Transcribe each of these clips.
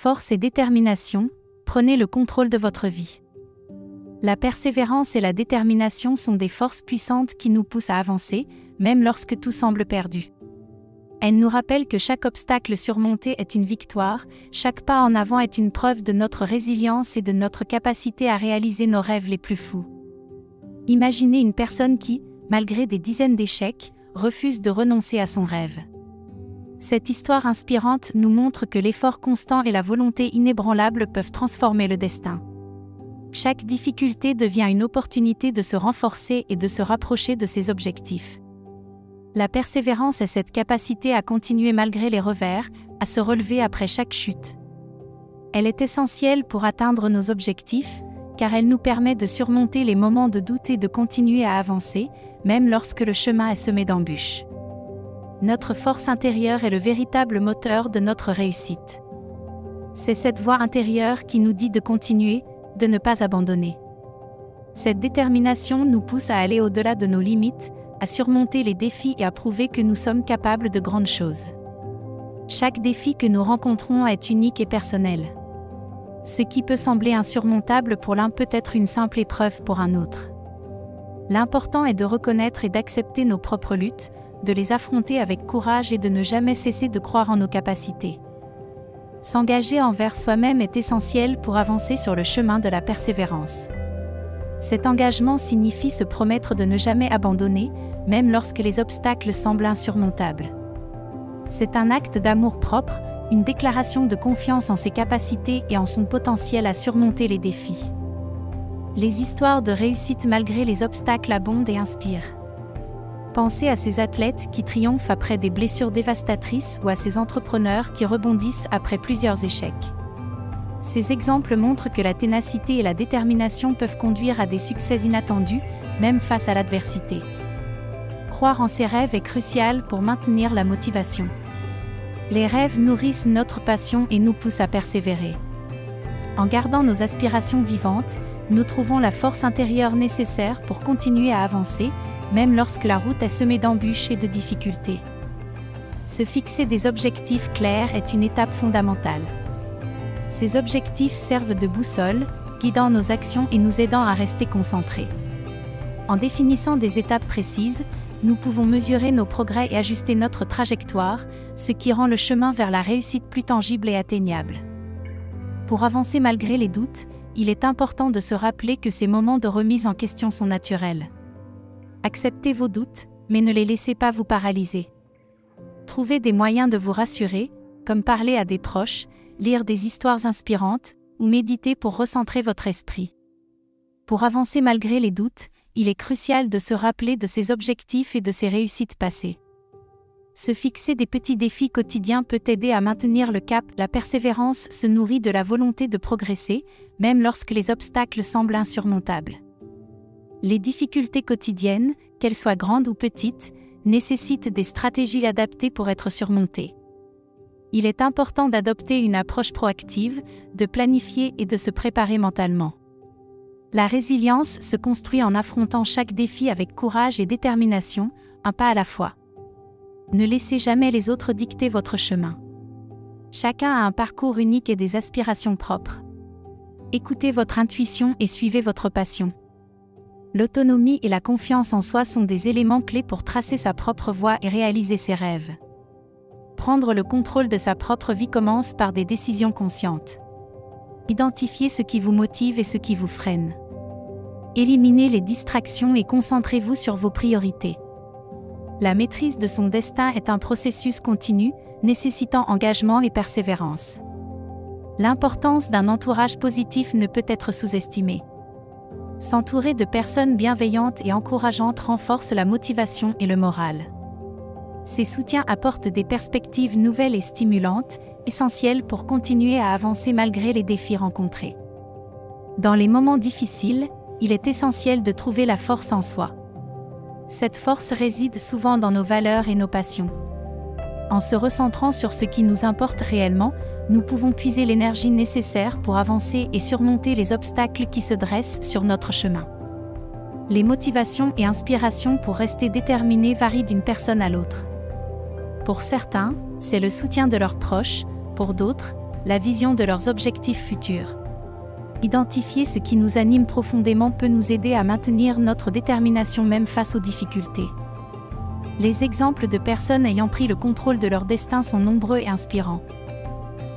force et détermination, prenez le contrôle de votre vie. La persévérance et la détermination sont des forces puissantes qui nous poussent à avancer, même lorsque tout semble perdu. Elles nous rappellent que chaque obstacle surmonté est une victoire, chaque pas en avant est une preuve de notre résilience et de notre capacité à réaliser nos rêves les plus fous. Imaginez une personne qui, malgré des dizaines d'échecs, refuse de renoncer à son rêve. Cette histoire inspirante nous montre que l'effort constant et la volonté inébranlable peuvent transformer le destin. Chaque difficulté devient une opportunité de se renforcer et de se rapprocher de ses objectifs. La persévérance est cette capacité à continuer malgré les revers, à se relever après chaque chute. Elle est essentielle pour atteindre nos objectifs, car elle nous permet de surmonter les moments de doute et de continuer à avancer, même lorsque le chemin est semé d'embûches. Notre force intérieure est le véritable moteur de notre réussite. C'est cette voix intérieure qui nous dit de continuer, de ne pas abandonner. Cette détermination nous pousse à aller au-delà de nos limites, à surmonter les défis et à prouver que nous sommes capables de grandes choses. Chaque défi que nous rencontrons est unique et personnel. Ce qui peut sembler insurmontable pour l'un peut être une simple épreuve pour un autre. L'important est de reconnaître et d'accepter nos propres luttes, de les affronter avec courage et de ne jamais cesser de croire en nos capacités. S'engager envers soi-même est essentiel pour avancer sur le chemin de la persévérance. Cet engagement signifie se promettre de ne jamais abandonner, même lorsque les obstacles semblent insurmontables. C'est un acte d'amour-propre, une déclaration de confiance en ses capacités et en son potentiel à surmonter les défis. Les histoires de réussite malgré les obstacles abondent et inspirent. Pensez à ces athlètes qui triomphent après des blessures dévastatrices ou à ces entrepreneurs qui rebondissent après plusieurs échecs. Ces exemples montrent que la ténacité et la détermination peuvent conduire à des succès inattendus, même face à l'adversité. Croire en ses rêves est crucial pour maintenir la motivation. Les rêves nourrissent notre passion et nous poussent à persévérer. En gardant nos aspirations vivantes, nous trouvons la force intérieure nécessaire pour continuer à avancer, même lorsque la route est semée d'embûches et de difficultés. Se fixer des objectifs clairs est une étape fondamentale. Ces objectifs servent de boussole, guidant nos actions et nous aidant à rester concentrés. En définissant des étapes précises, nous pouvons mesurer nos progrès et ajuster notre trajectoire, ce qui rend le chemin vers la réussite plus tangible et atteignable. Pour avancer malgré les doutes, il est important de se rappeler que ces moments de remise en question sont naturels. Acceptez vos doutes, mais ne les laissez pas vous paralyser. Trouvez des moyens de vous rassurer, comme parler à des proches, lire des histoires inspirantes, ou méditer pour recentrer votre esprit. Pour avancer malgré les doutes, il est crucial de se rappeler de ses objectifs et de ses réussites passées. Se fixer des petits défis quotidiens peut aider à maintenir le cap. La persévérance se nourrit de la volonté de progresser, même lorsque les obstacles semblent insurmontables. Les difficultés quotidiennes, qu'elles soient grandes ou petites, nécessitent des stratégies adaptées pour être surmontées. Il est important d'adopter une approche proactive, de planifier et de se préparer mentalement. La résilience se construit en affrontant chaque défi avec courage et détermination, un pas à la fois. Ne laissez jamais les autres dicter votre chemin. Chacun a un parcours unique et des aspirations propres. Écoutez votre intuition et suivez votre passion. L'autonomie et la confiance en soi sont des éléments clés pour tracer sa propre voie et réaliser ses rêves. Prendre le contrôle de sa propre vie commence par des décisions conscientes. Identifiez ce qui vous motive et ce qui vous freine. Éliminez les distractions et concentrez-vous sur vos priorités. La maîtrise de son destin est un processus continu, nécessitant engagement et persévérance. L'importance d'un entourage positif ne peut être sous-estimée. S'entourer de personnes bienveillantes et encourageantes renforce la motivation et le moral. Ces soutiens apportent des perspectives nouvelles et stimulantes, essentielles pour continuer à avancer malgré les défis rencontrés. Dans les moments difficiles, il est essentiel de trouver la force en soi. Cette force réside souvent dans nos valeurs et nos passions. En se recentrant sur ce qui nous importe réellement, nous pouvons puiser l'énergie nécessaire pour avancer et surmonter les obstacles qui se dressent sur notre chemin. Les motivations et inspirations pour rester déterminés varient d'une personne à l'autre. Pour certains, c'est le soutien de leurs proches, pour d'autres, la vision de leurs objectifs futurs. Identifier ce qui nous anime profondément peut nous aider à maintenir notre détermination même face aux difficultés. Les exemples de personnes ayant pris le contrôle de leur destin sont nombreux et inspirants.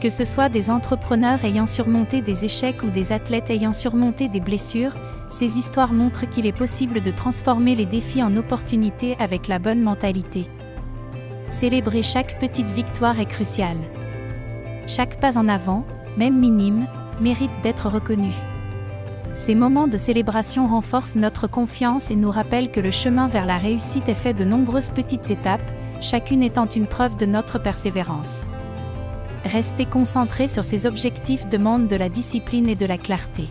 Que ce soit des entrepreneurs ayant surmonté des échecs ou des athlètes ayant surmonté des blessures, ces histoires montrent qu'il est possible de transformer les défis en opportunités avec la bonne mentalité. Célébrer chaque petite victoire est crucial. Chaque pas en avant, même minime, mérite d'être reconnu. Ces moments de célébration renforcent notre confiance et nous rappellent que le chemin vers la réussite est fait de nombreuses petites étapes, chacune étant une preuve de notre persévérance. Rester concentré sur ses objectifs demande de la discipline et de la clarté.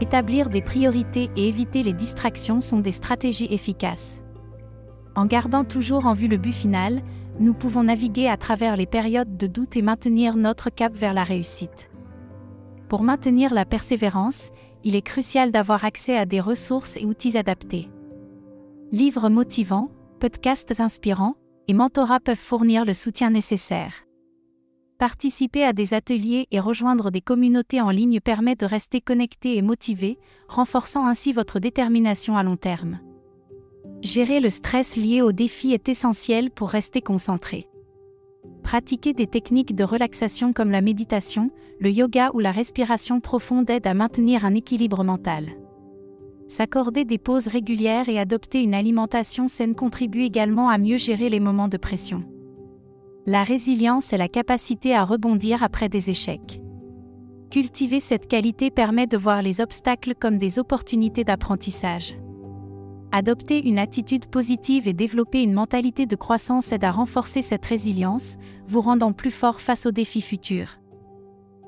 Établir des priorités et éviter les distractions sont des stratégies efficaces. En gardant toujours en vue le but final, nous pouvons naviguer à travers les périodes de doute et maintenir notre cap vers la réussite. Pour maintenir la persévérance, il est crucial d'avoir accès à des ressources et outils adaptés. Livres motivants, podcasts inspirants et mentorats peuvent fournir le soutien nécessaire. Participer à des ateliers et rejoindre des communautés en ligne permet de rester connecté et motivé, renforçant ainsi votre détermination à long terme. Gérer le stress lié aux défis est essentiel pour rester concentré. Pratiquer des techniques de relaxation comme la méditation, le yoga ou la respiration profonde aident à maintenir un équilibre mental. S'accorder des pauses régulières et adopter une alimentation saine contribue également à mieux gérer les moments de pression. La résilience est la capacité à rebondir après des échecs. Cultiver cette qualité permet de voir les obstacles comme des opportunités d'apprentissage. Adopter une attitude positive et développer une mentalité de croissance aide à renforcer cette résilience, vous rendant plus fort face aux défis futurs.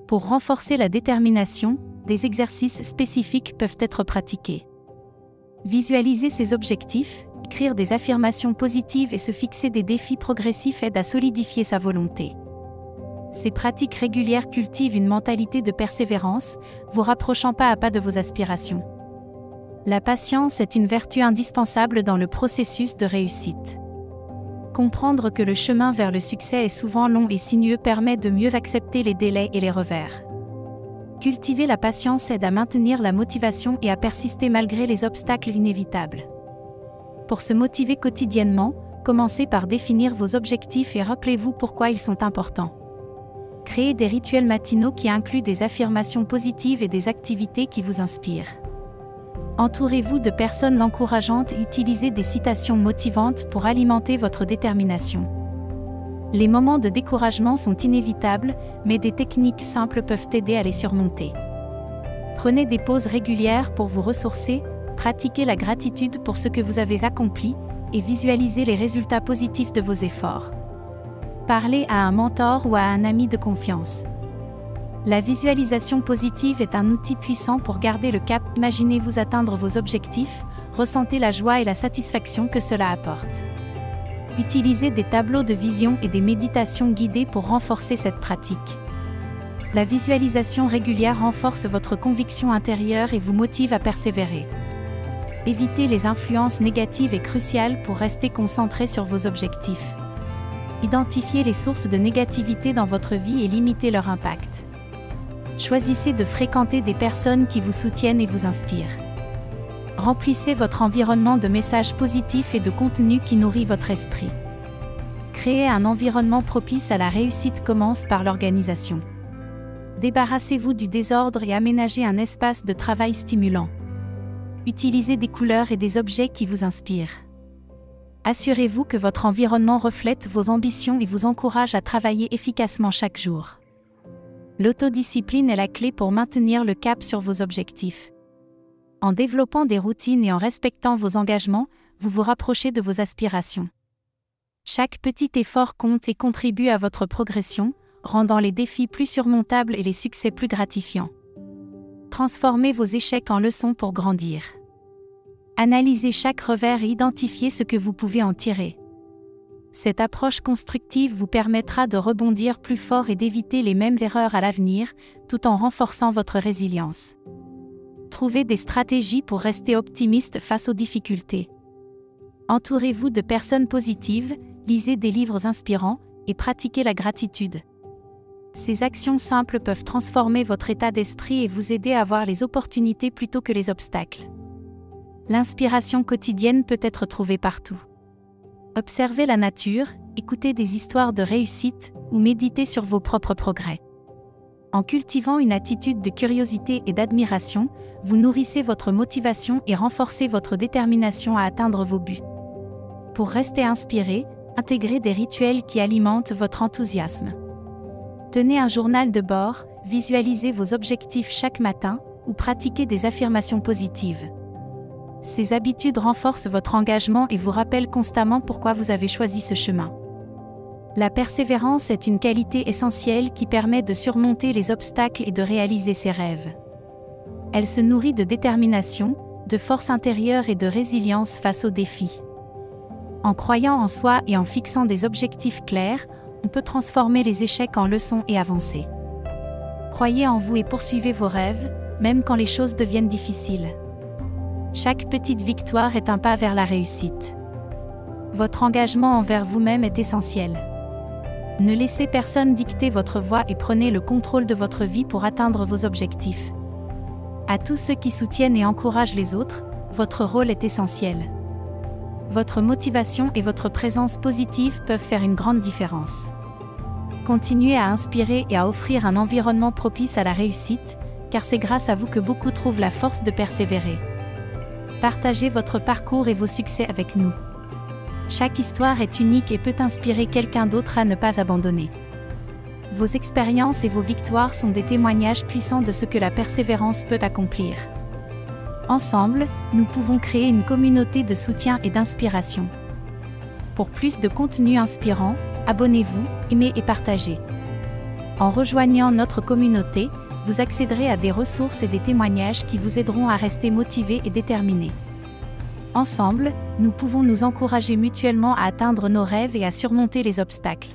Pour renforcer la détermination, des exercices spécifiques peuvent être pratiqués. Visualiser ses objectifs, écrire des affirmations positives et se fixer des défis progressifs aident à solidifier sa volonté. Ces pratiques régulières cultivent une mentalité de persévérance, vous rapprochant pas à pas de vos aspirations. La patience est une vertu indispensable dans le processus de réussite. Comprendre que le chemin vers le succès est souvent long et sinueux permet de mieux accepter les délais et les revers. Cultiver la patience aide à maintenir la motivation et à persister malgré les obstacles inévitables. Pour se motiver quotidiennement, commencez par définir vos objectifs et rappelez-vous pourquoi ils sont importants. Créez des rituels matinaux qui incluent des affirmations positives et des activités qui vous inspirent. Entourez-vous de personnes encourageantes et utilisez des citations motivantes pour alimenter votre détermination. Les moments de découragement sont inévitables, mais des techniques simples peuvent aider à les surmonter. Prenez des pauses régulières pour vous ressourcer, pratiquez la gratitude pour ce que vous avez accompli et visualisez les résultats positifs de vos efforts. Parlez à un mentor ou à un ami de confiance. La visualisation positive est un outil puissant pour garder le cap. Imaginez-vous atteindre vos objectifs, ressentez la joie et la satisfaction que cela apporte. Utilisez des tableaux de vision et des méditations guidées pour renforcer cette pratique. La visualisation régulière renforce votre conviction intérieure et vous motive à persévérer. Éviter les influences négatives est crucial pour rester concentré sur vos objectifs. Identifiez les sources de négativité dans votre vie et limitez leur impact. Choisissez de fréquenter des personnes qui vous soutiennent et vous inspirent. Remplissez votre environnement de messages positifs et de contenu qui nourrit votre esprit. Créer un environnement propice à la réussite commence par l'organisation. Débarrassez-vous du désordre et aménagez un espace de travail stimulant. Utilisez des couleurs et des objets qui vous inspirent. Assurez-vous que votre environnement reflète vos ambitions et vous encourage à travailler efficacement chaque jour. L'autodiscipline est la clé pour maintenir le cap sur vos objectifs. En développant des routines et en respectant vos engagements, vous vous rapprochez de vos aspirations. Chaque petit effort compte et contribue à votre progression, rendant les défis plus surmontables et les succès plus gratifiants. Transformez vos échecs en leçons pour grandir. Analysez chaque revers et identifiez ce que vous pouvez en tirer. Cette approche constructive vous permettra de rebondir plus fort et d'éviter les mêmes erreurs à l'avenir, tout en renforçant votre résilience. Trouvez des stratégies pour rester optimiste face aux difficultés. Entourez-vous de personnes positives, lisez des livres inspirants et pratiquez la gratitude. Ces actions simples peuvent transformer votre état d'esprit et vous aider à voir les opportunités plutôt que les obstacles. L'inspiration quotidienne peut être trouvée partout. Observez la nature, écoutez des histoires de réussite ou méditez sur vos propres progrès. En cultivant une attitude de curiosité et d'admiration, vous nourrissez votre motivation et renforcez votre détermination à atteindre vos buts. Pour rester inspiré, intégrez des rituels qui alimentent votre enthousiasme. Tenez un journal de bord, visualisez vos objectifs chaque matin ou pratiquez des affirmations positives. Ces habitudes renforcent votre engagement et vous rappellent constamment pourquoi vous avez choisi ce chemin. La persévérance est une qualité essentielle qui permet de surmonter les obstacles et de réaliser ses rêves. Elle se nourrit de détermination, de force intérieure et de résilience face aux défis. En croyant en soi et en fixant des objectifs clairs, on peut transformer les échecs en leçons et avancer. Croyez en vous et poursuivez vos rêves, même quand les choses deviennent difficiles. Chaque petite victoire est un pas vers la réussite. Votre engagement envers vous-même est essentiel. Ne laissez personne dicter votre voie et prenez le contrôle de votre vie pour atteindre vos objectifs. À tous ceux qui soutiennent et encouragent les autres, votre rôle est essentiel. Votre motivation et votre présence positive peuvent faire une grande différence. Continuez à inspirer et à offrir un environnement propice à la réussite, car c'est grâce à vous que beaucoup trouvent la force de persévérer. Partagez votre parcours et vos succès avec nous. Chaque histoire est unique et peut inspirer quelqu'un d'autre à ne pas abandonner. Vos expériences et vos victoires sont des témoignages puissants de ce que la persévérance peut accomplir. Ensemble, nous pouvons créer une communauté de soutien et d'inspiration. Pour plus de contenu inspirant, abonnez-vous, aimez et partagez. En rejoignant notre communauté, vous accéderez à des ressources et des témoignages qui vous aideront à rester motivés et déterminés. Ensemble, nous pouvons nous encourager mutuellement à atteindre nos rêves et à surmonter les obstacles.